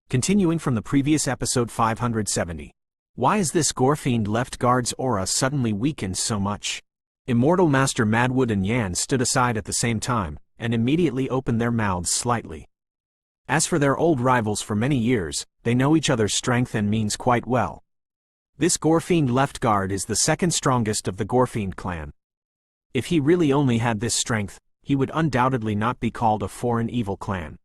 Continuing from the previous episode 570. Why is this Gorefiend Left Guard's aura suddenly weakened so much? Immortal Master Madwood and Yan stood aside at the same time, and immediately opened their mouths slightly. As for their old rivals for many years, they know each other's strength and means quite well. This Gorefiend Left Guard is the second strongest of the Gorefiend clan. If he really only had this strength, he would undoubtedly not be called a foreign evil clan.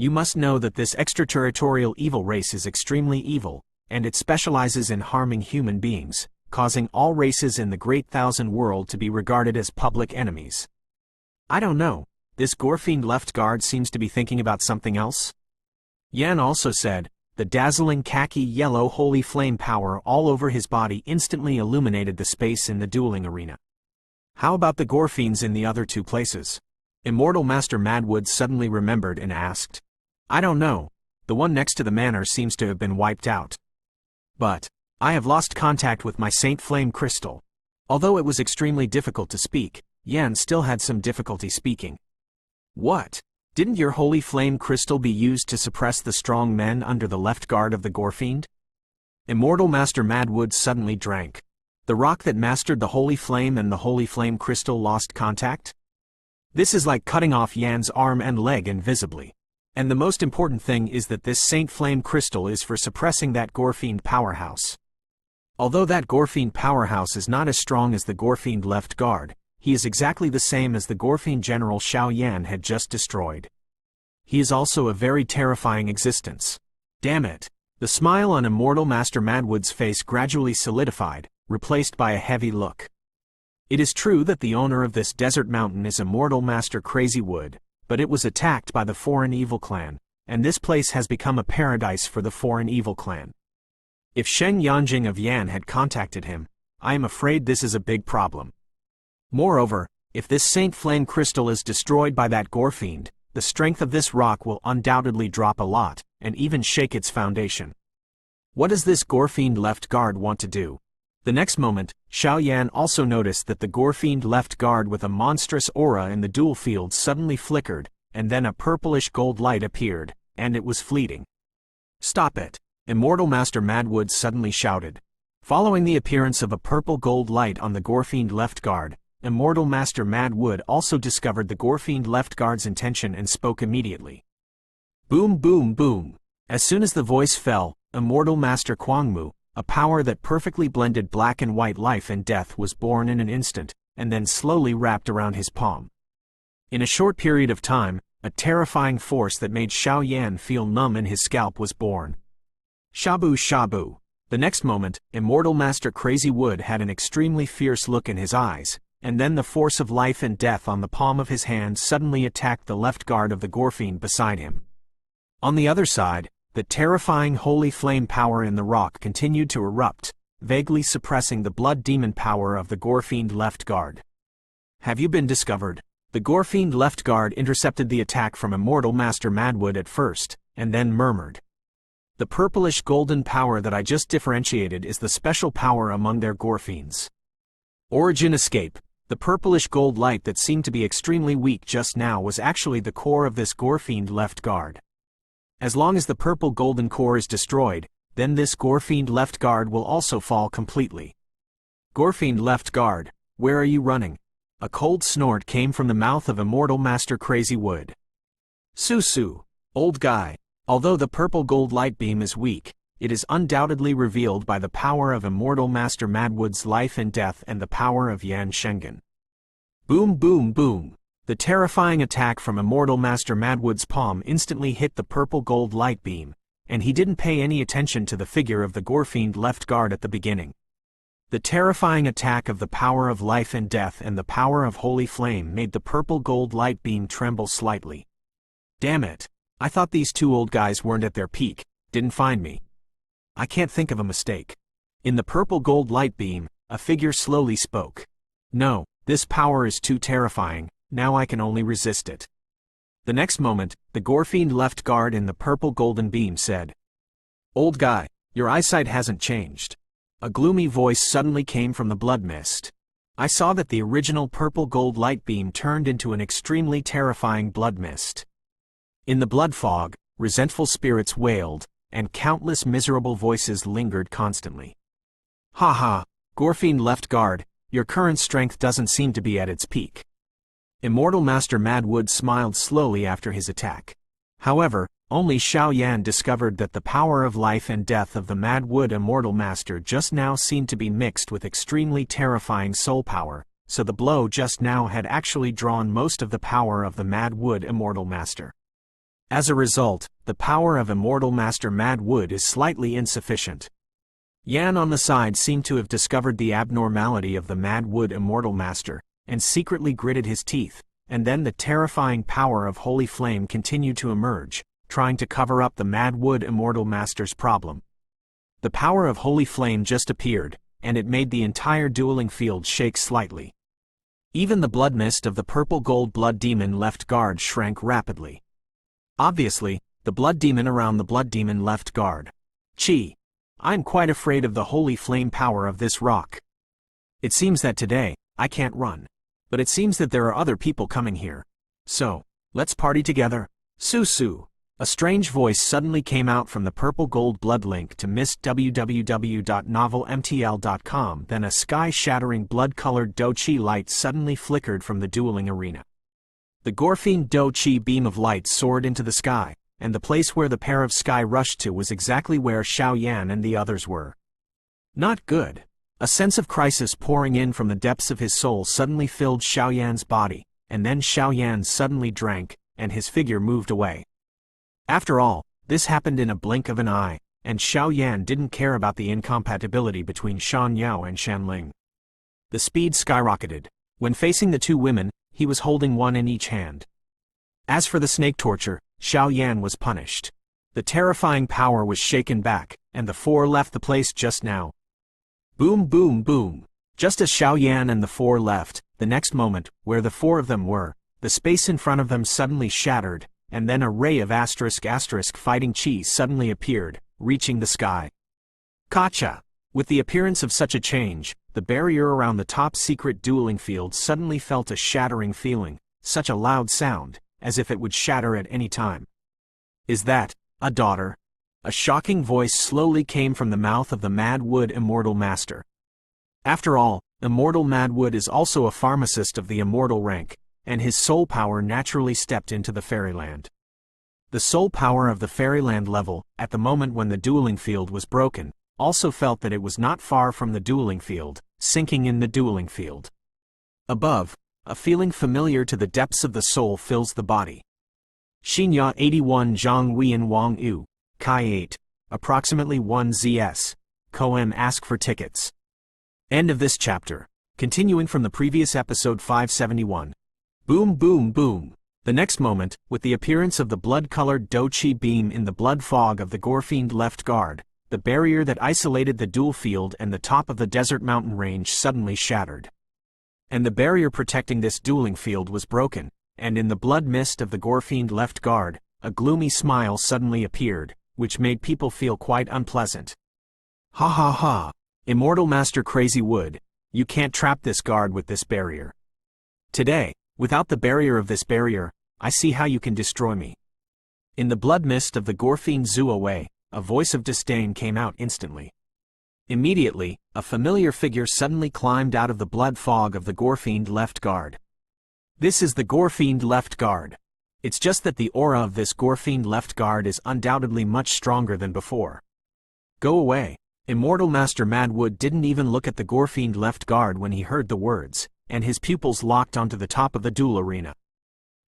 You must know that this extraterritorial evil race is extremely evil, and it specializes in harming human beings, causing all races in the Great Thousand World to be regarded as public enemies. I don't know, this Gorefiend Left Guard seems to be thinking about something else? Yan also said, the dazzling khaki-yellow holy flame power all over his body instantly illuminated the space in the dueling arena. How about the Gorefiends in the other two places? Immortal Master Madwood suddenly remembered and asked. I don't know, the one next to the manor seems to have been wiped out. But I have lost contact with my Saint Flame Crystal. Although it was extremely difficult to speak, Yan still had some difficulty speaking. What? Didn't your Holy Flame Crystal be used to suppress the strong men under the left guard of the Gorefiend? Immortal Master Madwood suddenly drank. The rock that mastered the Holy Flame and the Holy Flame Crystal lost contact? This is like cutting off Yan's arm and leg invisibly. And the most important thing is that this Saint Flame Crystal is for suppressing that Gorefiend powerhouse. Although that Gorefiend powerhouse is not as strong as the Gorefiend Left Guard, he is exactly the same as the Gorefiend General Xiao Yan had just destroyed. He is also a very terrifying existence. Damn it! The smile on Immortal Master Madwood's face gradually solidified, replaced by a heavy look. It is true that the owner of this desert mountain is Immortal Master Crazy Wood, but it was attacked by the Foreign Evil Clan, and this place has become a paradise for the Foreign Evil Clan. If Sheng Yanjing of Yan had contacted him, I am afraid this is a big problem. Moreover, if this Saint Flame Crystal is destroyed by that Gorefiend, the strength of this rock will undoubtedly drop a lot, and even shake its foundation. What does this Gorefiend Left Guard want to do? The next moment, Xiao Yan also noticed that the Gorefiend Left Guard with a monstrous aura in the duel field suddenly flickered, and then a purplish gold light appeared, and it was fleeting. Stop it! Immortal Master Madwood suddenly shouted. Following the appearance of a purple gold light on the Gorefiend Left Guard, Immortal Master Madwood also discovered the Gorefiend Left Guard's intention and spoke immediately. Boom boom boom! As soon as the voice fell, Immortal Master Kwangmu, a power that perfectly blended black and white life and death, was born in an instant, and then slowly wrapped around his palm. In a short period of time, a terrifying force that made Xiao Yan feel numb in his scalp was born. Shabu shabu! The next moment, Immortal Master Crazy Wood had an extremely fierce look in his eyes, and then the force of life and death on the palm of his hand suddenly attacked the left guard of the Gorefiend beside him. On the other side, the terrifying holy flame power in the rock continued to erupt, vaguely suppressing the blood demon power of the Gorefiend Left Guard. Have you been discovered? The Gorefiend Left Guard intercepted the attack from Immortal Master Madwood at first, and then murmured. The purplish golden power that I just differentiated is the special power among their Gorefiends. Origin escape. The purplish gold light that seemed to be extremely weak just now was actually the core of this Gorefiend Left Guard. As long as the purple golden core is destroyed, then this Gorefiend Left Guard will also fall completely. Gorefiend Left Guard, where are you running? A cold snort came from the mouth of Immortal Master Crazy Wood. Su, old guy, although the purple gold light beam is weak, it is undoubtedly revealed by the power of Immortal Master Madwood's life and death and the power of Yan Shengen. Boom boom boom! The terrifying attack from Immortal Master Madwood's palm instantly hit the purple gold light beam, and he didn't pay any attention to the figure of the Gorefiend Left Guard at the beginning. The terrifying attack of the power of life and death and the power of holy flame made the purple gold light beam tremble slightly. Damn it! I thought these two old guys weren't at their peak, didn't find me. I can't think of a mistake. In the purple gold light beam, a figure slowly spoke. No, this power is too terrifying, now I can only resist it. The next moment, the Gorefiend Left Guard in the purple golden beam said. Old guy, your eyesight hasn't changed. A gloomy voice suddenly came from the blood mist. I saw that the original purple gold light beam turned into an extremely terrifying blood mist. In the blood fog, resentful spirits wailed, and countless miserable voices lingered constantly. "Ha ha, Gorefiend Left Guard, your current strength doesn't seem to be at its peak." Immortal Master Madwood smiled slowly after his attack. However, only Xiao Yan discovered that the power of life and death of the Madwood Immortal Master just now seemed to be mixed with extremely terrifying soul power, so the blow just now had actually drawn most of the power of the Madwood Immortal Master. As a result, the power of Immortal Master Madwood is slightly insufficient. Yan on the side seemed to have discovered the abnormality of the Madwood Immortal Master, and secretly gritted his teeth, and then the terrifying power of Holy Flame continued to emerge, trying to cover up the Madwood Immortal Master's problem. The power of Holy Flame just appeared, and it made the entire dueling field shake slightly. Even the blood mist of the purple-gold blood demon Left Guard shrank rapidly. Obviously, the blood demon around the blood demon Left Guard. "Chi, I'm quite afraid of the Holy Flame power of this rock. It seems that today, I can't run. But it seems that there are other people coming here. So, let's party together. Su. A strange voice suddenly came out from the purple-gold blood link to www.novelmtl.com. Then a sky-shattering blood-colored Do-Chi light suddenly flickered from the dueling arena. The Gorefiend Do-Chi beam of light soared into the sky, and the place where the pair of sky rushed to was exactly where Xiao Yan and the others were. Not good. A sense of crisis pouring in from the depths of his soul suddenly filled Xiao Yan's body, and then Xiao Yan suddenly drank, and his figure moved away. After all, this happened in a blink of an eye, and Xiao Yan didn't care about the incompatibility between Shan Yao and Shanling. The speed skyrocketed. When facing the two women, he was holding one in each hand. As for the snake torture, Xiao Yan was punished. The terrifying power was shaken back, and the four left the place just now. Boom boom boom. Just as Xiao Yan and the four left, the next moment, where the four of them were, the space in front of them suddenly shattered, and then a ray of *** fighting chi suddenly appeared, reaching the sky. Gotcha! With the appearance of such a change, the barrier around the top-secret dueling field suddenly felt a shattering feeling, such a loud sound, as if it would shatter at any time. "Is that a daughter?" A shocking voice slowly came from the mouth of the Madwood Immortal Master. After all, Immortal Madwood is also a pharmacist of the immortal rank, and his soul power naturally stepped into the fairyland. The soul power of the fairyland level, at the moment when the dueling field was broken, also felt that it was not far from the dueling field, sinking in the dueling field. Above, a feeling familiar to the depths of the soul fills the body. Xinya 81 Zhang Huiyan Wang Yu, Kai 8, approximately 1 ZS, Koem ask for tickets. End of this chapter. Continuing from the previous episode 571. Boom boom boom. The next moment, with the appearance of the blood-colored Do-Chi beam in the blood fog of the Gorefiend Left Guard, the barrier that isolated the duel field and the top of the desert mountain range suddenly shattered. And the barrier protecting this dueling field was broken, and in the blood mist of the Gorefiend Left Guard, a gloomy smile suddenly appeared, which made people feel quite unpleasant. "Ha ha ha! Immortal Master Crazy Wood, you can't trap this guard with this barrier. Today, without the barrier of this barrier, I see how you can destroy me." In the blood mist of the Gorefiend Zoo away, a voice of disdain came out instantly. Immediately, a familiar figure suddenly climbed out of the blood fog of the Gorefiend Left Guard. This is the Gorefiend Left Guard. It's just that the aura of this Gorefiend Left Guard is undoubtedly much stronger than before. Go away. Immortal Master Madwood didn't even look at the Gorefiend Left Guard when he heard the words, and his pupils locked onto the top of the duel arena.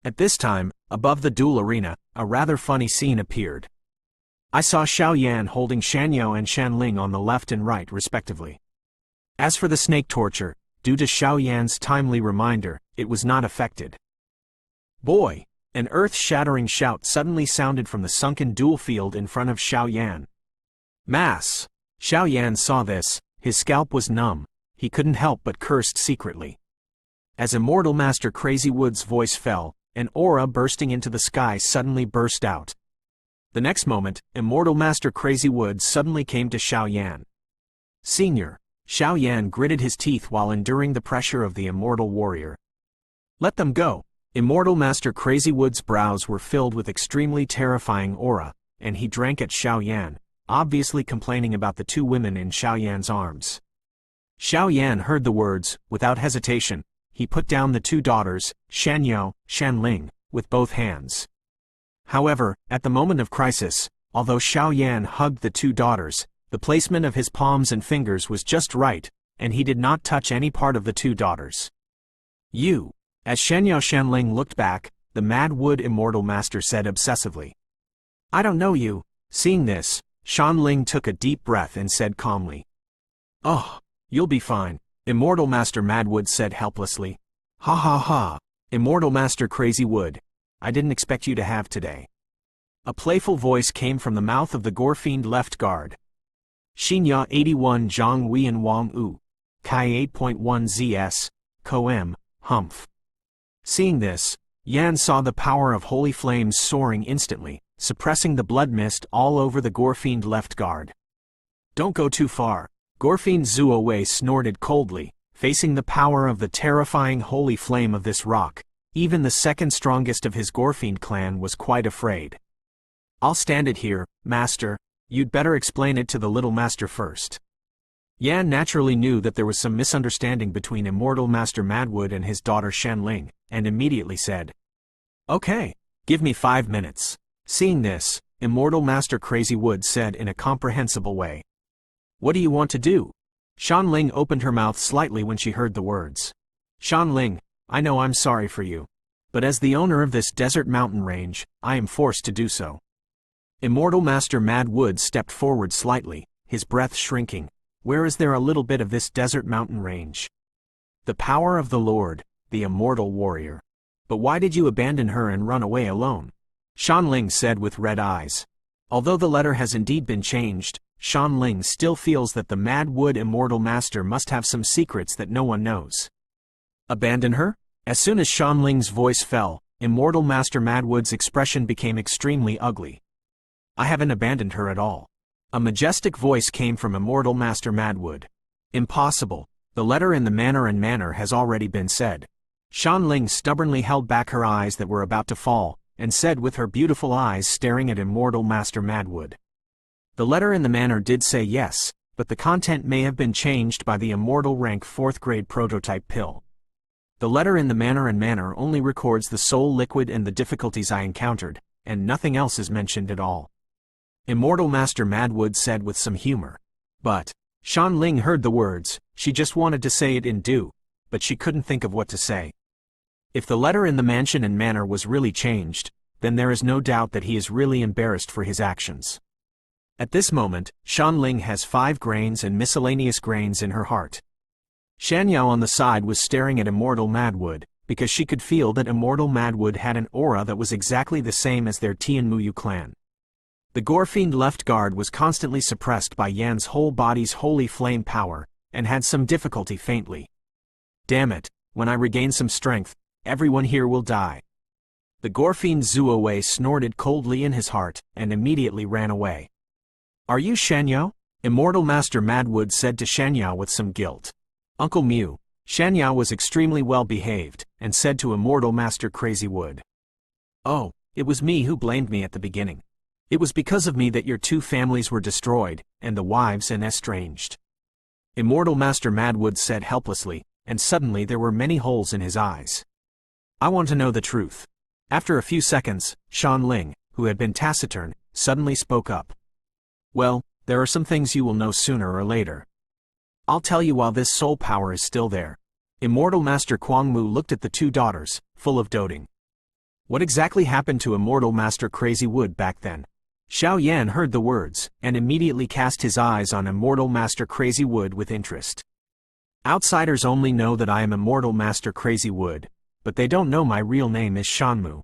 At this time, above the duel arena, a rather funny scene appeared. I saw Xiao Yan holding Shanyao and Shanling on the left and right respectively. As for the snake torture, due to Xiao Yan's timely reminder, it was not affected. Boy! An earth-shattering shout suddenly sounded from the sunken duel field in front of Xiao Yan. Mass! Xiao Yan saw this, his scalp was numb, he couldn't help but cursed secretly. As Immortal Master Crazy Wood's voice fell, an aura bursting into the sky suddenly burst out. The next moment, Immortal Master Crazy Wood suddenly came to Xiao Yan. Senior, Xiao Yan gritted his teeth while enduring the pressure of the immortal warrior. Let them go. Immortal Master Crazywood's brows were filled with extremely terrifying aura, and he drank at Xiao Yan, obviously complaining about the two women in Xiao Yan's arms. Xiao Yan heard the words. Without hesitation, he put down the two daughters, Shanyao, Shanling, with both hands. However, at the moment of crisis, although Xiao Yan hugged the two daughters, the placement of his palms and fingers was just right, and he did not touch any part of the two daughters. You. As Shanyao Shanling looked back, the Mad Wood Immortal Master said obsessively. I don't know you. Seeing this, Shanling took a deep breath and said calmly. Oh, you'll be fine, Immortal Master Madwood said helplessly. Ha ha ha, Immortal Master Crazywood. I didn't expect you to have today. A playful voice came from the mouth of the Gorefiend Left Guard. Xinya 81 Zhang Weian Wang U. Kai 8.1 ZS. Koem, Humph. Seeing this, Yan saw the power of holy flames soaring instantly, suppressing the blood mist all over the Gorefiend Left Guard. Don't go too far, Gorefiend Zuowei snorted coldly, facing the power of the terrifying holy flame of this rock. Even the second strongest of his Gorefiend clan was quite afraid. I'll stand it here, Master. You'd better explain it to the little master first. Yan naturally knew that there was some misunderstanding between Immortal Master Madwood and his daughter Shanling, and immediately said, Okay, give me 5 minutes. Seeing this, Immortal Master Crazywood said in a comprehensible way. What do you want to do? Shanling opened her mouth slightly when she heard the words. Shanling, I know I'm sorry for you. But as the owner of this desert mountain range, I am forced to do so. Immortal Master Madwood stepped forward slightly, his breath shrinking. Where is there a little bit of this desert mountain range? The power of the Lord, the immortal warrior. But why did you abandon her and run away alone? Shanling said with red eyes. Although the letter has indeed been changed, Shanling still feels that the Mad Wood Immortal Master must have some secrets that no one knows. Abandon her? As soon as Shanling's voice fell, Immortal Master Madwood's expression became extremely ugly. I haven't abandoned her at all. A majestic voice came from Immortal Master Madwood. Impossible. The letter in the manner has already been said. Shanling stubbornly held back her eyes that were about to fall, and said with her beautiful eyes staring at Immortal Master Madwood. The letter in the manner did say yes, but the content may have been changed by the immortal rank 4th grade prototype pill. The letter in the manner only records the soul liquid and the difficulties I encountered, and nothing else is mentioned at all. Immortal Master Madwood said with some humor. But Shanling heard the words. She just wanted to say it in Do, but she couldn't think of what to say. If the letter in the mansion and manner was really changed, then there is no doubt that he is really embarrassed for his actions. At this moment, Shanling has 5 grains and miscellaneous grains in her heart. Shanyao on the side was staring at Immortal Madwood, because she could feel that Immortal Madwood had an aura that was exactly the same as their Tianmuyu clan. The Gorefiend Left Guard was constantly suppressed by Yan's whole body's holy flame power, and had some difficulty faintly. Damn it, when I regain some strength, everyone here will die. The Gorefiend Zuowei snorted coldly in his heart, and immediately ran away. Are you Shanyao? Immortal Master Madwood said to Shanyao with some guilt. Uncle Mew. Shanyao was extremely well behaved, and said to Immortal Master Crazywood. Oh, it was me who blamed me at the beginning. It was because of me that your 2 families were destroyed, and the wives and estranged. Immortal Master Madwood said helplessly, and suddenly there were many holes in his eyes. I want to know the truth. After a few seconds, Shanling, who had been taciturn, suddenly spoke up. Well, there are some things you will know sooner or later. I'll tell you while this soul power is still there. Immortal Master Kwangmu looked at the 2 daughters, full of doting. What exactly happened to Immortal Master Crazywood back then? Xiao Yan heard the words, and immediately cast his eyes on Immortal Master Crazywood with interest. Outsiders only know that I am Immortal Master Crazywood, but they don't know my real name is Shanmu.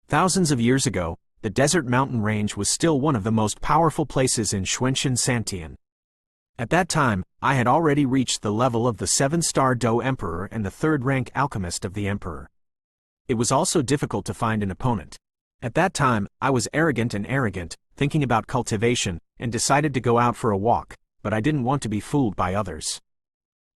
Thousands of years ago, the desert mountain range was still one of the most powerful places in Xuanxin Santian. At that time, I had already reached the level of the 7-star Do Emperor and the 3rd rank alchemist of the Emperor. It was also difficult to find an opponent. At that time, I was arrogant, thinking about cultivation, and decided to go out for a walk, but I didn't want to be fooled by others.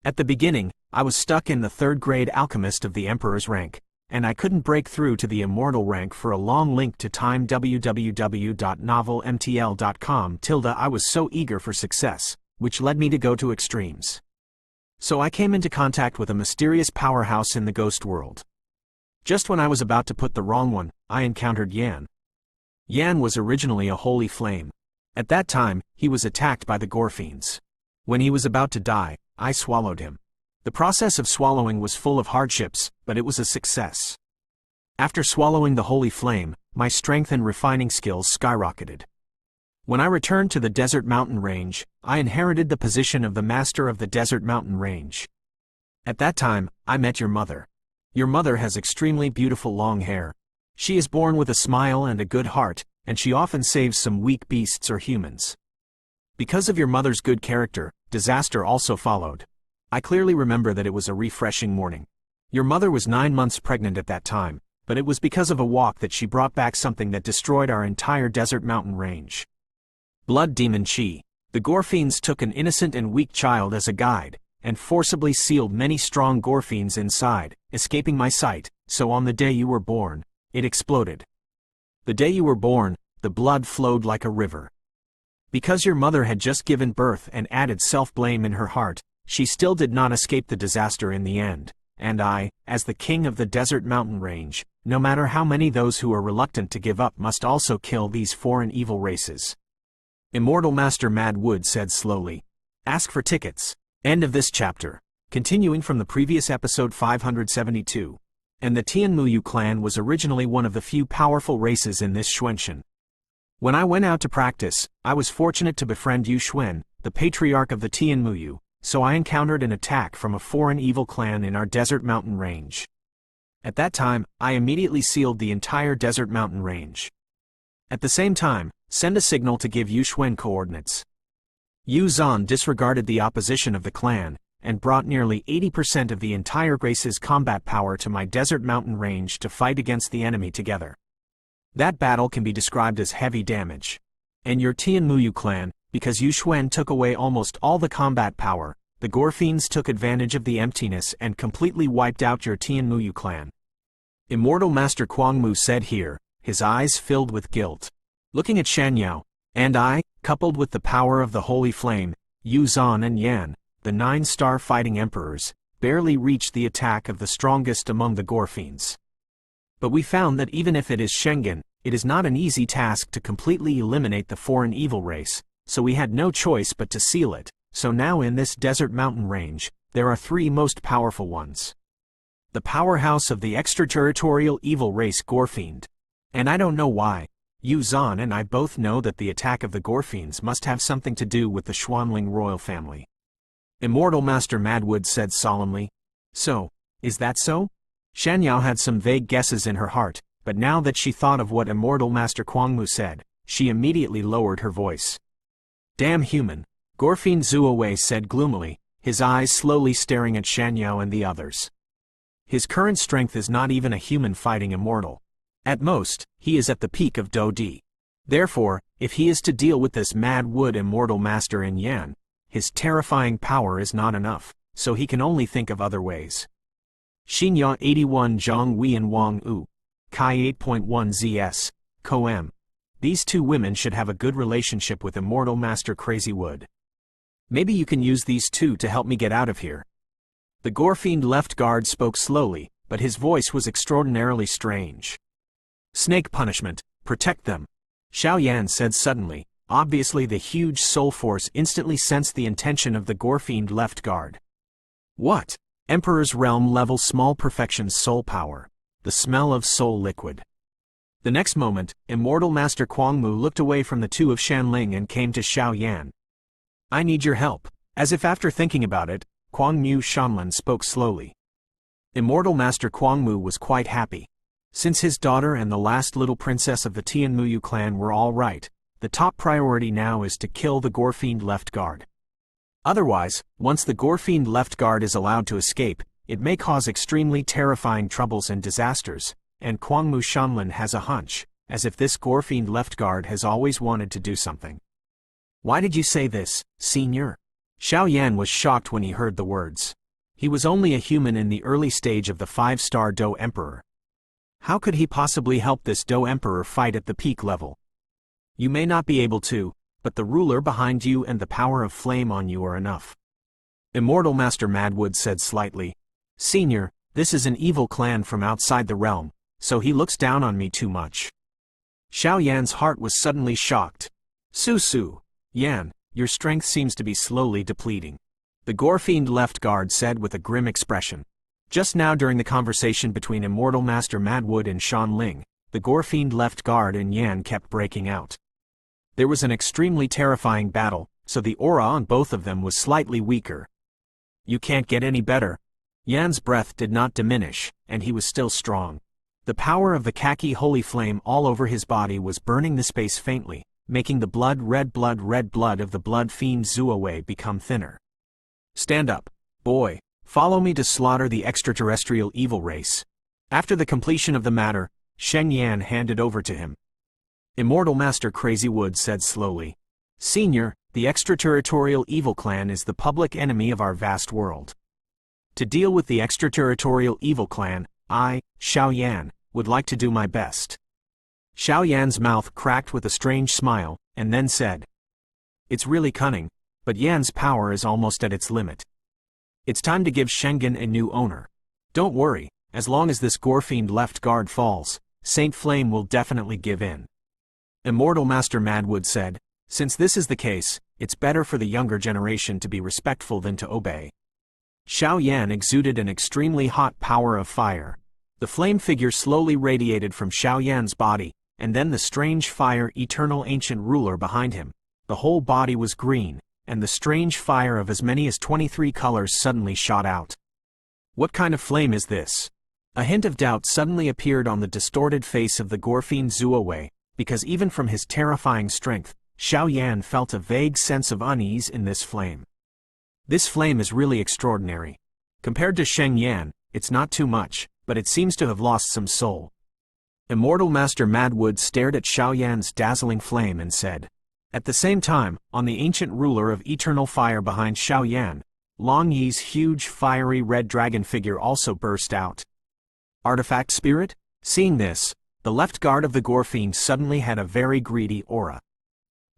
At the beginning, I was stuck in the 3rd grade alchemist of the Emperor's rank, and I couldn't break through to the immortal rank for a long link to time www.novelmtl.com. I was so eager for success, which led me to go to extremes. So I came into contact with a mysterious powerhouse in the ghost world. Just when I was about to put the wrong one, I encountered Yan. Yan was originally a holy flame. At that time, he was attacked by the Gorefiends. When he was about to die, I swallowed him. The process of swallowing was full of hardships, but it was a success. After swallowing the holy flame, my strength and refining skills skyrocketed. When I returned to the desert mountain range, I inherited the position of the master of the desert mountain range. At that time, I met your mother. Your mother has extremely beautiful long hair. She is born with a smile and a good heart, and she often saves some weak beasts or humans. Because of your mother's good character, disaster also followed. I clearly remember that it was a refreshing morning. Your mother was 9 months pregnant at that time, but it was because of a walk that she brought back something that destroyed our entire desert mountain range. Blood Demon Chi. The Gorefiends took an innocent and weak child as a guide, and forcibly sealed many strong Gorefiends inside, escaping my sight, so on the day you were born, it exploded. The day you were born, the blood flowed like a river. Because your mother had just given birth and added self-blame in her heart, she still did not escape the disaster in the end, and I, as the king of the desert mountain range, no matter how many those who are reluctant to give up must also kill these foreign evil races. Immortal Master Mad Wood said slowly. Ask for tickets. End of this chapter. Continuing from the previous episode 572. And the Tianmuyu clan was originally one of the few powerful races in this Xuanxian. When I went out to practice, I was fortunate to befriend Yu Xuan, the patriarch of the Tianmuyu, so I encountered an attack from a foreign evil clan in our desert mountain range. At that time, I immediately sealed the entire desert mountain range. At the same time, send a signal to give Yu Xuan coordinates. Yu Zhan disregarded the opposition of the clan, and brought nearly 80% of the entire race's combat power to my desert mountain range to fight against the enemy together. That battle can be described as heavy damage. And your Tianmuyu clan, because Yu Xuan took away almost all the combat power, the Gorefiends took advantage of the emptiness and completely wiped out your Tianmuyu clan. Immortal Master Kuangmu said here, his eyes filled with guilt. Looking at Shanyao, and I, coupled with the power of the holy flame, Yu Zhan and Yan, the 9-star fighting emperors, barely reached the attack of the strongest among the Gorefiends. But we found that even if it is Schengen, it is not an easy task to completely eliminate the foreign evil race, so we had no choice but to seal it. So now in this desert mountain range, there are 3 most powerful ones. The powerhouse of the extraterritorial evil race Gorefiend. And I don't know why. Yu Zhan and I both know that the attack of the Gorefiends must have something to do with the Xuanling royal family. Immortal Master Madwood said solemnly. So, is that so? Shanyao had some vague guesses in her heart, but now that she thought of what Immortal Master Kuangmu said, she immediately lowered her voice. Damn human, Gorefiend Zuowei said gloomily, his eyes slowly staring at Shanyao and the others. His current strength is not even a human fighting immortal. At most, he is at the peak of Do Di. Therefore, if he is to deal with this Mad Wood Immortal Master in Yan, his terrifying power is not enough, so he can only think of other ways. Xinya 81 Zhang Wei and Wang Yu. Kai 8.1 ZS. Koem. These 2 women should have a good relationship with Immortal Master Crazy Wood. Maybe you can use these 2 to help me get out of here. The Gorefiend Left Guard spoke slowly, but his voice was extraordinarily strange. Snake punishment, protect them. Xiao Yan said suddenly. Obviously the huge soul force instantly sensed the intention of the Gorefiend Left Guard. What? Emperor's Realm level small perfection's soul power. The smell of soul liquid. The next moment, Immortal Master Kuangmu looked away from the 2 of Shanling and came to Xiao Yan. I need your help. As if after thinking about it, Kuangmu Shanlan spoke slowly. Immortal Master Kuangmu was quite happy. Since his daughter and the last little princess of the Tianmuyu clan were all right, the top priority now is to kill the Gorefiend Left Guard. Otherwise, once the Gorefiend Left Guard is allowed to escape, it may cause extremely terrifying troubles and disasters, and Kuangmu Shanlan has a hunch, as if this Gorefiend Left Guard has always wanted to do something. Why did you say this, senior? Xiao Yan was shocked when he heard the words. He was only a human in the early stage of the 5-star Do Emperor, How could he possibly help this Do Emperor fight at the peak level? You may not be able to, but the ruler behind you and the power of flame on you are enough. Immortal Master Madwood said slightly. Senior, this is an evil clan from outside the realm, so he looks down on me too much. Xiao Yan's heart was suddenly shocked. Su, Yan, your strength seems to be slowly depleting. The Gorefiend Left Guard said with a grim expression. Just now during the conversation between Immortal Master Madwood and Shan Ling, the Gorefiend Left Guard and Yan kept breaking out. There was an extremely terrifying battle, so the aura on both of them was slightly weaker. You can't get any better. Yan's breath did not diminish, and he was still strong. The power of the khaki holy flame all over his body was burning the space faintly, making the red blood of the blood fiend Zuowei become thinner. Stand up, boy. Follow me to slaughter the extraterrestrial evil race. After the completion of the matter, Shen Yan handed over to him. Immortal Master Crazy Wood said slowly. Senior, the extraterritorial evil clan is the public enemy of our vast world. To deal with the extraterritorial evil clan, I, Xiao Yan, would like to do my best. Xiao Yan's mouth cracked with a strange smile, and then said. It's really cunning, but Yan's power is almost at its limit. It's time to give Schengen a new owner. Don't worry, as long as this Gorefiend Left Guard falls, Saint Flame will definitely give in. Immortal Master Madwood said, since this is the case, it's better for the younger generation to be respectful than to obey. Xiao Yan exuded an extremely hot power of fire. The flame figure slowly radiated from Xiao Yan's body, and then the strange fire eternal ancient ruler behind him. The whole body was green, and the strange fire of as many as 23 colors suddenly shot out. What kind of flame is this? A hint of doubt suddenly appeared on the distorted face of the Gorefiend Zuowei, because even from his terrifying strength, Xiao Yan felt a vague sense of unease in this flame. This flame is really extraordinary. Compared to Shen Yan, it's not too much, but it seems to have lost some soul. Immortal Master Madwood stared at Xiao Yan's dazzling flame and said. At the same time, on the ancient ruler of eternal fire behind Xiao Yan, Long Yi's huge fiery red dragon figure also burst out. Artifact Spirit? Seeing this, the left guard of the Gorefiend suddenly had a very greedy aura.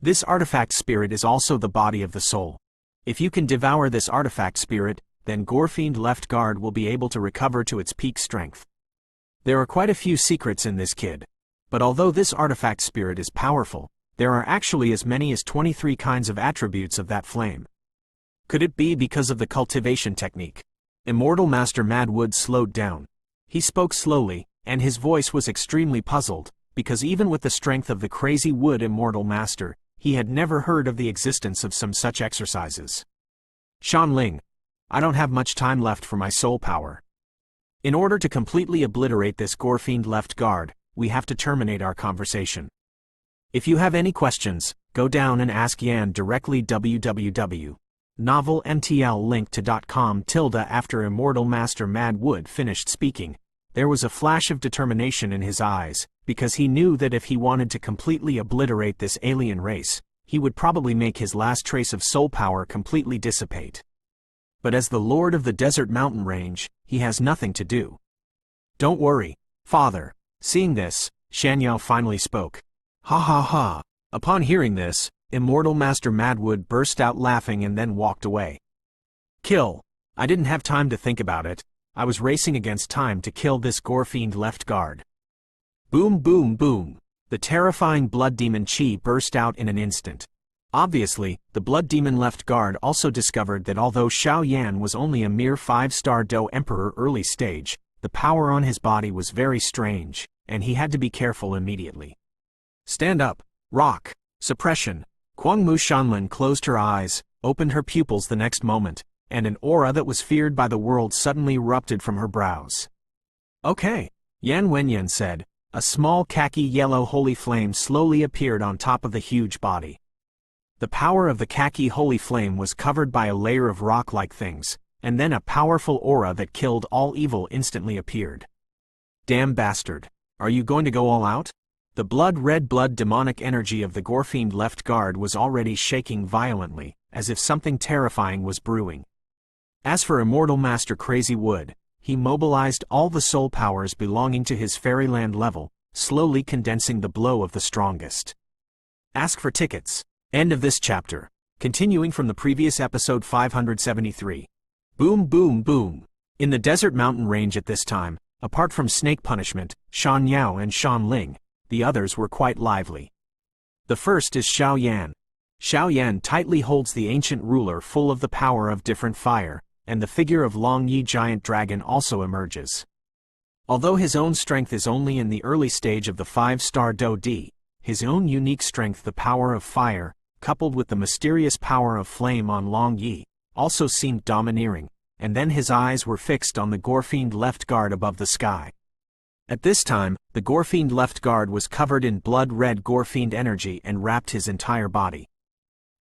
This artifact spirit is also the body of the soul. If you can devour this artifact spirit, then Gorefiend Left Guard will be able to recover to its peak strength. There are quite a few secrets in this kid. But although this artifact spirit is powerful, there are actually as many as 23 kinds of attributes of that flame. Could it be because of the cultivation technique? Immortal Master Madwood slowed down. He spoke slowly, and his voice was extremely puzzled, because even with the strength of the Crazy Wood Immortal Master, he had never heard of the existence of some such exercises. Shan Ling, I don't have much time left for my soul power. In order to completely obliterate this Gorefiend Left Guard, we have to terminate our conversation. If you have any questions, go down and ask Yan directly www.novelmtllinkto.com. After Immortal Master Madwood finished speaking, there was a flash of determination in his eyes, because he knew that if he wanted to completely obliterate this alien race, he would probably make his last trace of soul power completely dissipate. But as the Lord of the Desert Mountain Range, he has nothing to do. Don't worry, Father. Seeing this, Shanyao finally spoke. Ha ha ha. Upon hearing this, Immortal Master Madwood burst out laughing and then walked away. Kill. I didn't have time to think about it. I was racing against time to kill this Gorefiend Left Guard. Boom boom boom. The terrifying blood demon chi burst out in an instant. Obviously, the blood demon Left Guard also discovered that although Xiao Yan was only a mere 5-star Do Emperor early stage, the power on his body was very strange, and he had to be careful immediately. Stand up, rock, suppression. Kwangmu Shanlin closed her eyes, opened her pupils the next moment, and an aura that was feared by the world suddenly erupted from her brows. Okay, Yan Wenyan said. A small khaki yellow holy flame slowly appeared on top of the huge body. The power of the khaki holy flame was covered by a layer of rock-like things, and then a powerful aura that killed all evil instantly appeared. Damn bastard. Are you going to go all out? The red blood demonic energy of the Gorefiend Left Guard was already shaking violently, as if something terrifying was brewing. As for Immortal Master Crazy Wood, he mobilized all the soul powers belonging to his fairyland level, slowly condensing the blow of the strongest. Ask for tickets. End of this chapter. Continuing from the previous episode 573. Boom boom boom. In the desert mountain range at this time, apart from Snake Punishment, Shan Yao and Shan Ling, the others were quite lively. The first is Xiao Yan. Xiao Yan tightly holds the ancient ruler full of the power of different fire, and the figure of Long Yi giant dragon also emerges. Although his own strength is only in the early stage of the 5-star Do Di, his own unique strength, the power of fire, coupled with the mysterious power of flame on Long Yi, also seemed domineering, and then his eyes were fixed on the Gorefiend Left Guard above the sky. At this time, the Gorefiend Left Guard was covered in blood-red Gorefiend energy and wrapped his entire body.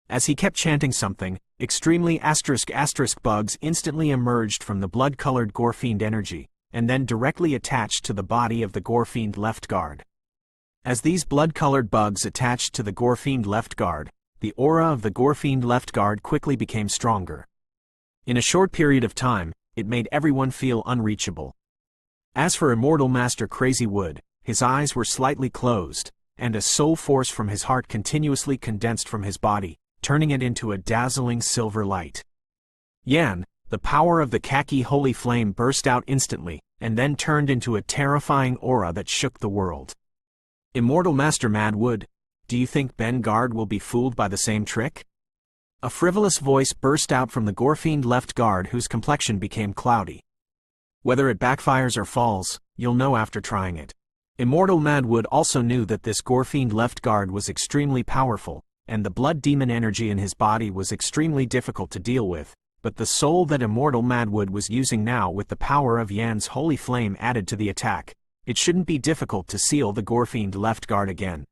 As he kept chanting something, extremely *** bugs instantly emerged from the blood-colored Gorefiend energy, and then directly attached to the body of the Gorefiend Left Guard. As these blood-colored bugs attached to the Gorefiend Left Guard, the aura of the Gorefiend Left Guard quickly became stronger. In a short period of time, it made everyone feel unreachable. As for Immortal Master Crazy Wood, his eyes were slightly closed, and a soul force from his heart continuously condensed from his body, turning it into a dazzling silver light. Yan, the power of the khaki holy flame burst out instantly, and then turned into a terrifying aura that shook the world. Immortal Master Madwood, do you think Ben Guard will be fooled by the same trick? A frivolous voice burst out from the Gorefiend Left Guard, whose complexion became cloudy. Whether it backfires or falls, you'll know after trying it. Immortal Madwood also knew that this Gorefiend Left Guard was extremely powerful, and the blood demon energy in his body was extremely difficult to deal with, but the soul that Immortal Madwood was using now, with the power of Yan's holy flame added to the attack, it shouldn't be difficult to seal the Gorefiend Left Guard again.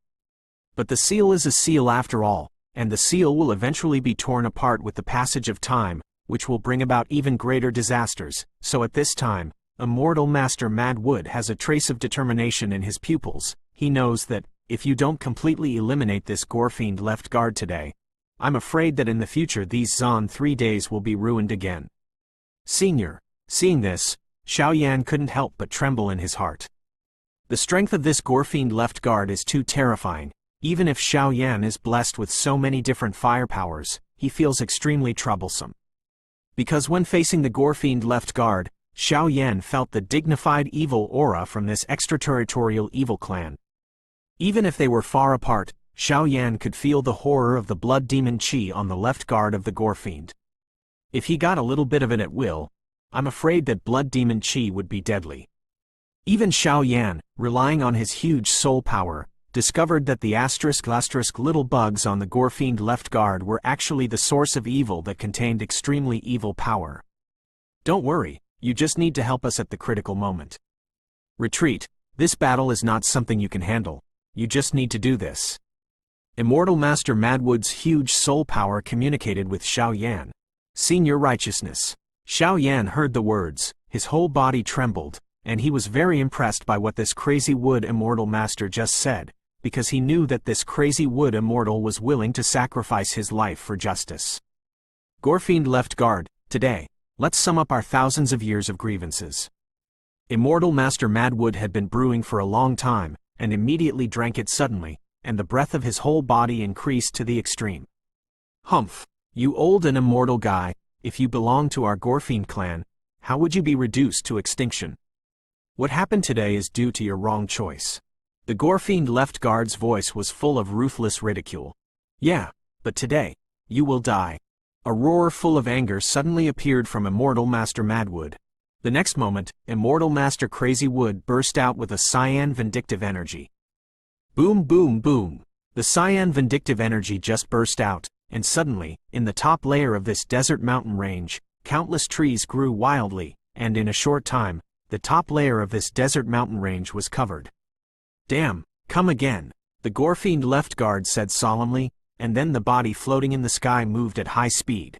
But the seal is a seal after all, and the seal will eventually be torn apart with the passage of time, which will bring about even greater disasters. So at this time, Immortal Master Madwood has a trace of determination in his pupils. He knows that, if you don't completely eliminate this Gorefiend Left Guard today, I'm afraid that in the future these Zon 3 days will be ruined again. Senior. Seeing this, Xiao Yan couldn't help but tremble in his heart. The strength of this Gorefiend Left Guard is too terrifying. Even if Xiao Yan is blessed with so many different fire powers, he feels extremely troublesome. Because when facing the Gorefiend Left Guard, Xiao Yan felt the dignified evil aura from this extraterritorial evil clan. Even if they were far apart, Xiao Yan could feel the horror of the blood demon chi on the left guard of the Gorefiend. If he got a little bit of it at will, I'm afraid that blood demon chi would be deadly. Even Xiao Yan, relying on his huge soul power, discovered that the ** little bugs on the Gorefiend Left Guard were actually the source of evil that contained extremely evil power. Don't worry, you just need to help us at the critical moment. Retreat. This battle is not something you can handle. You just need to do this. Immortal Master Madwood's huge soul power communicated with Xiao Yan. Senior Righteousness. Xiao Yan heard the words, his whole body trembled, and he was very impressed by what this Crazy Wood Immortal Master just said, because he knew that this Crazy Wood Immortal was willing to sacrifice his life for justice. Gorefiend Left Guard, today, let's sum up our thousands of years of grievances. Immortal Master Madwood had been brewing for a long time, and immediately drank it suddenly, and the breath of his whole body increased to the extreme. Humph, you old and immortal guy, if you belong to our Gorefiend clan, how would you be reduced to extinction? What happened today is due to your wrong choice. The Gorefiend Left Guard's voice was full of ruthless ridicule. Yeah, but today, you will die. A roar full of anger suddenly appeared from Immortal Master Madwood. The next moment, Immortal Master Crazy Wood burst out with a cyan vindictive energy. Boom boom boom. The cyan vindictive energy just burst out, and suddenly, in the top layer of this desert mountain range, countless trees grew wildly, and in a short time, the top layer of this desert mountain range was covered. Damn, come again, the Gorefiend Left Guard said solemnly, and then the body floating in the sky moved at high speed.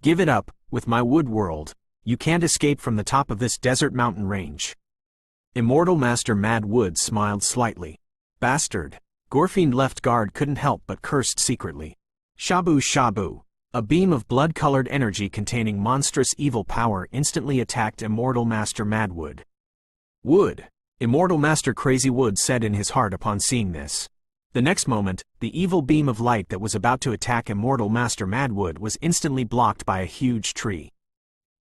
Give it up, with my wood world. You can't escape from the top of this desert mountain range. Immortal Master Madwood smiled slightly. Bastard. Gorefiend Left Guard couldn't help but cursed secretly. Shabu shabu. A beam of blood-colored energy containing monstrous evil power instantly attacked Immortal Master Madwood. Wood! Immortal Master Crazy Wood said in his heart upon seeing this. The next moment, the evil beam of light that was about to attack Immortal Master Madwood was instantly blocked by a huge tree.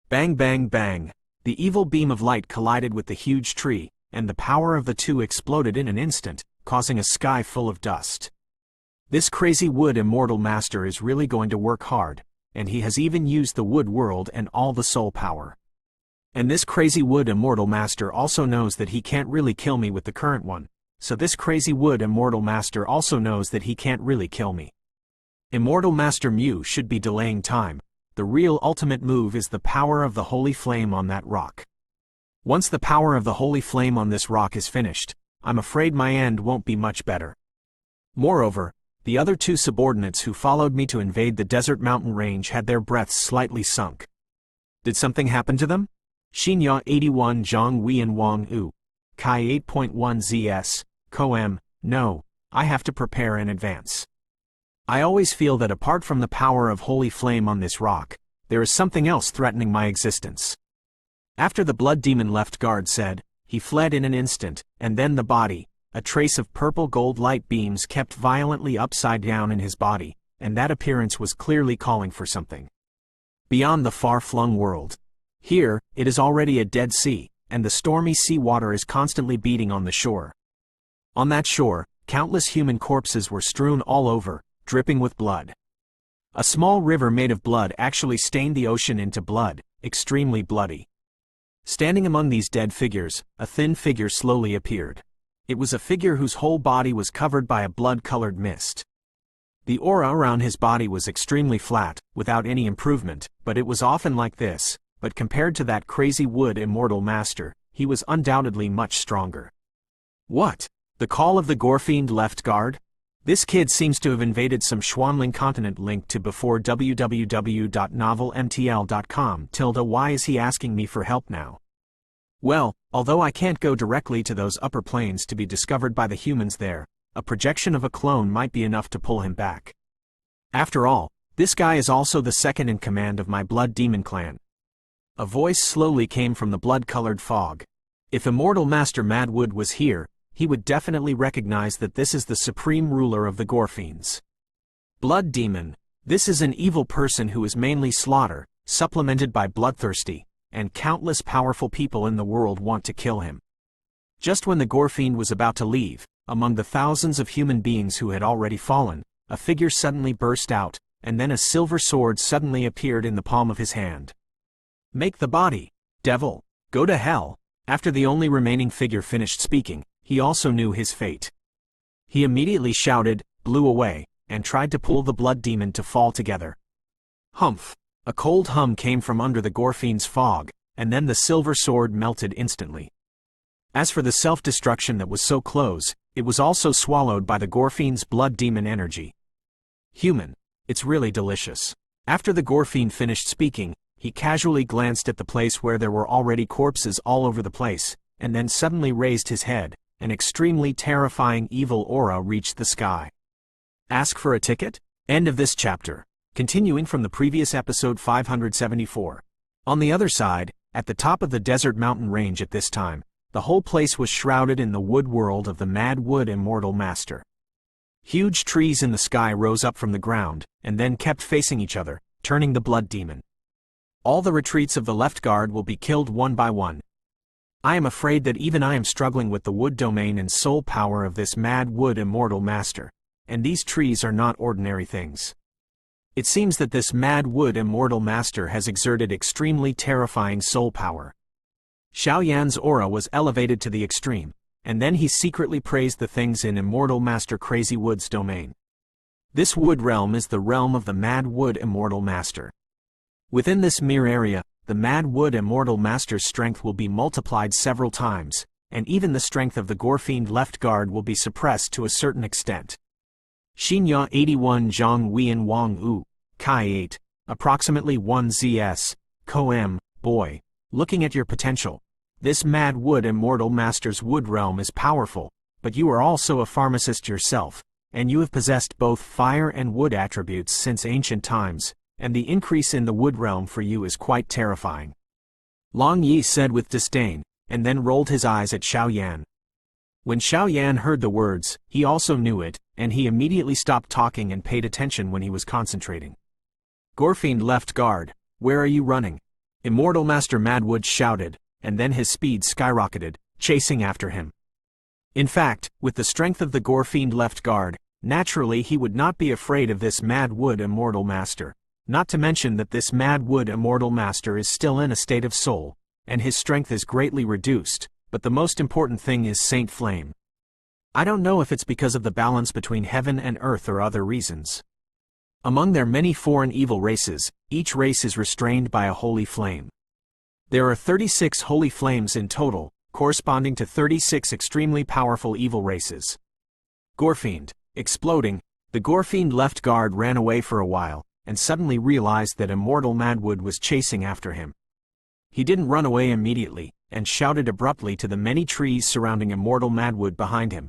Bang bang bang! The evil beam of light collided with the huge tree, and the power of the two exploded in an instant, causing a sky full of dust. This Crazy Wood Immortal Master is really going to work hard, and he has even used the Wood World and all the soul power. And this Crazy Wood Immortal Master also knows that he can't really kill me with the current one, so this Crazy Wood Immortal Master also knows that he can't really kill me. Immortal Master Mew should be delaying time. The real ultimate move is the power of the Holy Flame on that rock. Once the power of the Holy Flame on this rock is finished, I'm afraid my end won't be much better. Moreover, the other two subordinates who followed me to invade the desert mountain range had their breaths slightly sunk. Did something happen to them? Xinya 81 Zhang Wei and Wang Yu. Kai 8.1 ZS, Koem, no, I have to prepare in advance. I always feel that apart from the power of Holy Flame on this rock, there is something else threatening my existence. After the Blood Demon Left Guard said, he fled in an instant, and then the body, a trace of purple gold light beams kept violently upside down in his body, and that appearance was clearly calling for something. Beyond the far-flung world. Here, it is already a dead sea, and the stormy sea water is constantly beating on the shore. On that shore, countless human corpses were strewn all over, dripping with blood. A small river made of blood actually stained the ocean into blood, extremely bloody. Standing among these dead figures, a thin figure slowly appeared. It was a figure whose whole body was covered by a blood-colored mist. The aura around his body was extremely flat, without any improvement, but it was often like this, but compared to that Crazy Wood Immortal Master, he was undoubtedly much stronger. What? The call of the Gorefiend Left Guard? This kid seems to have invaded some Schwanling continent linked to before www.novelmtl.com. Why is he asking me for help now? Well, although I can't go directly to those upper planes to be discovered by the humans there, a projection of a clone might be enough to pull him back. After all, this guy is also the second in command of my Blood Demon clan. A voice slowly came from the blood-colored fog. If Immortal Master Madwood was here, he would definitely recognize that this is the supreme ruler of the Gorefiends. Blood Demon, this is an evil person who is mainly slaughter, supplemented by bloodthirsty, and countless powerful people in the world want to kill him. Just when the Gorefiend was about to leave, among the thousands of human beings who had already fallen, a figure suddenly burst out, and then a silver sword suddenly appeared in the palm of his hand. Make the body, devil, go to hell. After the only remaining figure finished speaking, he also knew his fate. He immediately shouted, blew away, and tried to pull the Blood Demon to fall together. Humph! A cold hum came from under the Gorefiend's fog, and then the silver sword melted instantly. As for the self-destruction that was so close, it was also swallowed by the Gorefiend's Blood Demon energy. Human, it's really delicious. After the Gorefiend finished speaking, he casually glanced at the place where there were already corpses all over the place, and then suddenly raised his head. An extremely terrifying evil aura reached the sky. Ask for a ticket? End of this chapter. Continuing from the previous episode 574. On the other side, at the top of the desert mountain range at this time, the whole place was shrouded in the wood world of the Mad Wood Immortal Master. Huge trees in the sky rose up from the ground, and then kept facing each other, turning the Blood Demon. All the retreats of the Left Guard will be killed one by one. I am afraid that even I am struggling with the wood domain and soul power of this Mad Wood Immortal Master, and these trees are not ordinary things. It seems that this Mad Wood Immortal Master has exerted extremely terrifying soul power. Xiao Yan's aura was elevated to the extreme, and then he secretly praised the things in Immortal Master Crazy Wood's domain. This wood realm is the realm of the Mad Wood Immortal Master. Within this mere area, the Mad Wood Immortal Master's strength will be multiplied several times, and even the strength of the Gorefiend Left Guard will be suppressed to a certain extent. Xinya 81 Zhang Wei and Wang Yu, Kai 8, approximately 1 ZS, Koem, boy, looking at your potential. This Mad Wood Immortal Master's wood realm is powerful, but you are also a pharmacist yourself, and you have possessed both fire and wood attributes since ancient times, and the increase in the wood realm for you is quite terrifying," Long Yi said with disdain, and then rolled his eyes at Xiao Yan. When Xiao Yan heard the words, he also knew it, and he immediately stopped talking and paid attention when he was concentrating. "Gorefiend Left Guard, where are you running?" Immortal Master Madwood shouted, and then his speed skyrocketed, chasing after him. In fact, with the strength of the Gorefiend Left Guard, naturally he would not be afraid of this Madwood Immortal Master, not to mention that this Madwood Immortal Master is still in a state of soul, and his strength is greatly reduced, but the most important thing is Saint Flame. I don't know if it's because of the balance between heaven and earth or other reasons. Among their many foreign evil races, each race is restrained by a holy flame. There are 36 holy flames in total, corresponding to 36 extremely powerful evil races. Gorefiend, exploding, the Gorefiend Left Guard ran away for a while, and suddenly realized that Immortal Madwood was chasing after him. He didn't run away immediately, and shouted abruptly to the many trees surrounding Immortal Madwood behind him.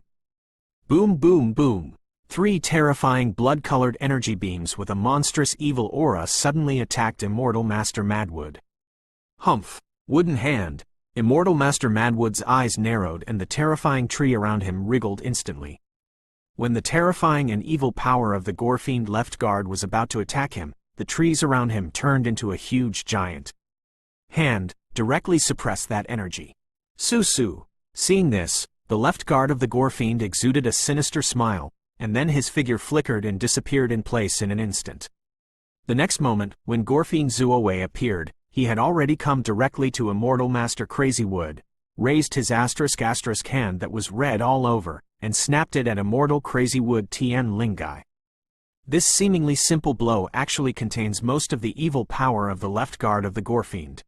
Boom boom boom! 3 terrifying blood-colored energy beams with a monstrous evil aura suddenly attacked Immortal Master Madwood. Humph! Wooden hand! Immortal Master Madwood's eyes narrowed and the terrifying tree around him wriggled instantly. When the terrifying and evil power of the Gorefiend Left Guard was about to attack him, the trees around him turned into a huge giant. Hand, directly suppressed that energy. Su. Seeing this, the left guard of the Gorefiend exuded a sinister smile, and then his figure flickered and disappeared in place in an instant. The next moment, when Gorefiend Zuowei appeared, he had already come directly to Immortal Master Crazywood, raised his ** hand that was red all over, and snapped it at Immortal Crazywood Tian Lingai. This seemingly simple blow actually contains most of the evil power of the left guard of the Gorefiend.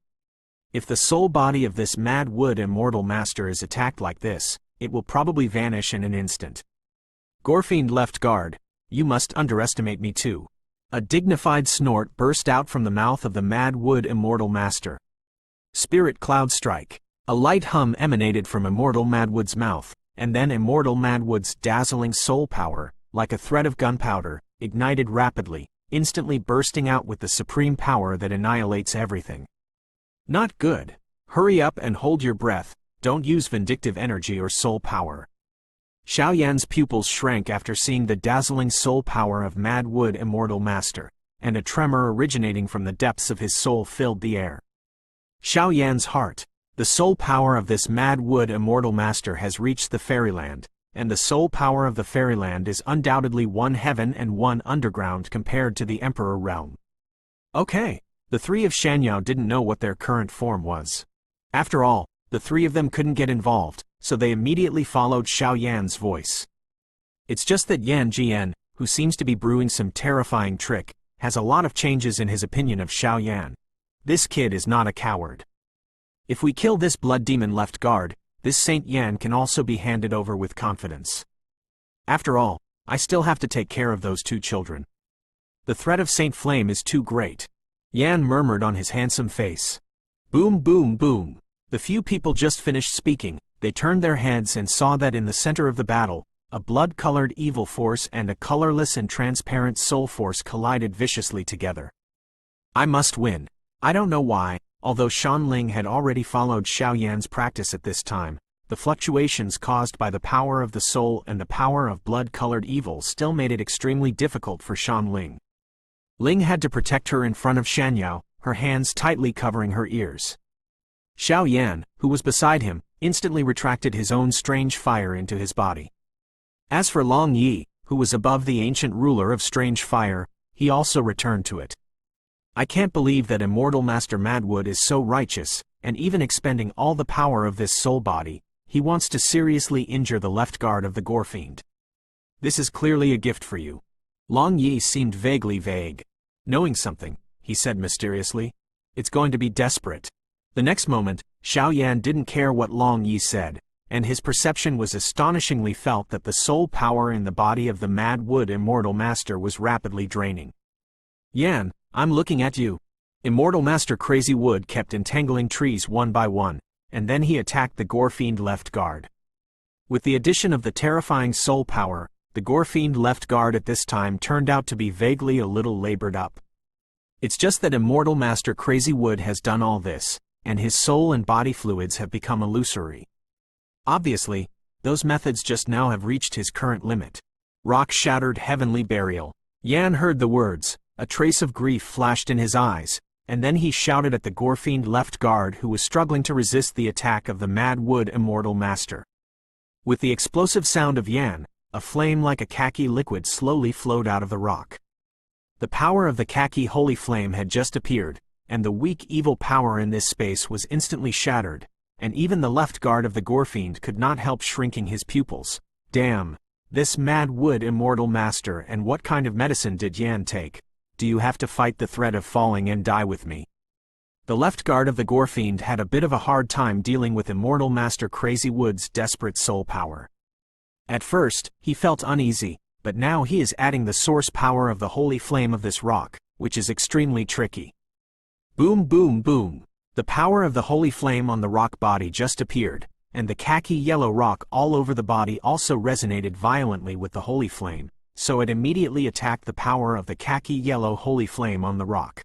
If the soul body of this Madwood Immortal Master is attacked like this, it will probably vanish in an instant. Gorefiend Left Guard, you must underestimate me too. A dignified snort burst out from the mouth of the Madwood Immortal Master. Spirit Cloud Strike. A light hum emanated from Immortal Madwood's mouth, and then Immortal Madwood's dazzling soul power, like a thread of gunpowder, ignited rapidly, instantly bursting out with the supreme power that annihilates everything. Not good. Hurry up and hold your breath, don't use vindictive energy or soul power. Xiao Yan's pupils shrank after seeing the dazzling soul power of Madwood Immortal Master, and a tremor originating from the depths of his soul filled the air. Xiao Yan's heart. The soul power of this Madwood Immortal Master has reached the fairyland, and the soul power of the fairyland is undoubtedly one heaven and one underground compared to the Emperor realm. Okay, the 3 of Shanyao didn't know what their current form was. After all, the 3 of them couldn't get involved, so they immediately followed Xiao Yan's voice. It's just that Yan Jian, who seems to be brewing some terrifying trick, has a lot of changes in his opinion of Xiao Yan. This kid is not a coward. If we kill this blood demon left guard, this Saint Yan can also be handed over with confidence. After all, I still have to take care of those 2 children. The threat of Saint Flame is too great. Yan murmured on his handsome face. Boom boom boom. The few people just finished speaking, they turned their heads and saw that in the center of the battle, a blood-colored evil force and a colorless and transparent soul force collided viciously together. I must win. I don't know why, although Shan Ling had already followed Xiao Yan's practice at this time, the fluctuations caused by the power of the soul and the power of blood-colored evil still made it extremely difficult for Shan Ling. Ling had to protect her in front of Shanyao, her hands tightly covering her ears. Xiao Yan, who was beside him, instantly retracted his own strange fire into his body. As for Long Yi, who was above the ancient ruler of strange fire, he also returned to it. I can't believe that Immortal Master Madwood is so righteous, and even expending all the power of this soul body, he wants to seriously injure the left guard of the Gorefiend. This is clearly a gift for you. Long Yi seemed vaguely vague. Knowing something, he said mysteriously. It's going to be desperate. The next moment, Xiao Yan didn't care what Long Yi said, and his perception was astonishingly felt that the soul power in the body of the Madwood Immortal Master was rapidly draining. Yan, I'm looking at you. Immortal Master Crazywood kept entangling trees one by one, and then he attacked the Gorefiend Left Guard. With the addition of the terrifying soul power, the Gorefiend Left Guard at this time turned out to be vaguely a little labored up. It's just that Immortal Master Crazy Wood has done all this, and his soul and body fluids have become illusory. Obviously, those methods just now have reached his current limit. Rock-shattered heavenly burial. Yan heard the words, a trace of grief flashed in his eyes, and then he shouted at the Gorefiend Left Guard who was struggling to resist the attack of the Mad Wood Immortal Master. With the explosive sound of Yan, a flame like a khaki liquid slowly flowed out of the rock. The power of the khaki holy flame had just appeared, and the weak evil power in this space was instantly shattered, and even the left guard of the Gorefiend could not help shrinking his pupils. Damn, this Mad Wood Immortal Master, and what kind of medicine did Yan take? Do you have to fight the threat of falling and die with me? The left guard of the Gorefiend had a bit of a hard time dealing with Immortal Master Crazy Wood's desperate soul power. At first, he felt uneasy, but now he is adding the source power of the holy flame of this rock, which is extremely tricky. Boom boom boom. The power of the holy flame on the rock body just appeared, and the khaki yellow rock all over the body also resonated violently with the holy flame, so it immediately attacked the power of the khaki yellow holy flame on the rock.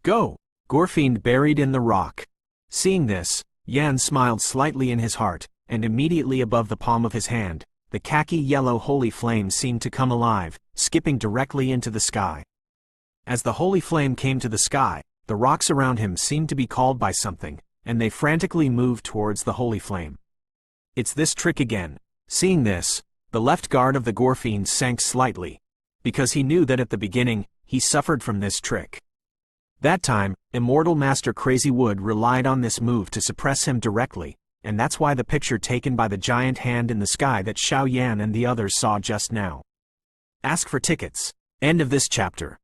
Go! Gorefiend buried in the rock. Seeing this, Yan smiled slightly in his heart, and immediately above the palm of his hand, the khaki yellow holy flame seemed to come alive, skipping directly into the sky. As the holy flame came to the sky, the rocks around him seemed to be called by something, and they frantically moved towards the holy flame. It's this trick again. Seeing this, the left guard of the Gorefiend sank slightly, because he knew that at the beginning, he suffered from this trick. That time, Immortal Master Crazy Wood relied on this move to suppress him directly, and that's why the picture taken by the giant hand in the sky that Xiao Yan and the others saw just now. Ask for tickets. End of this chapter.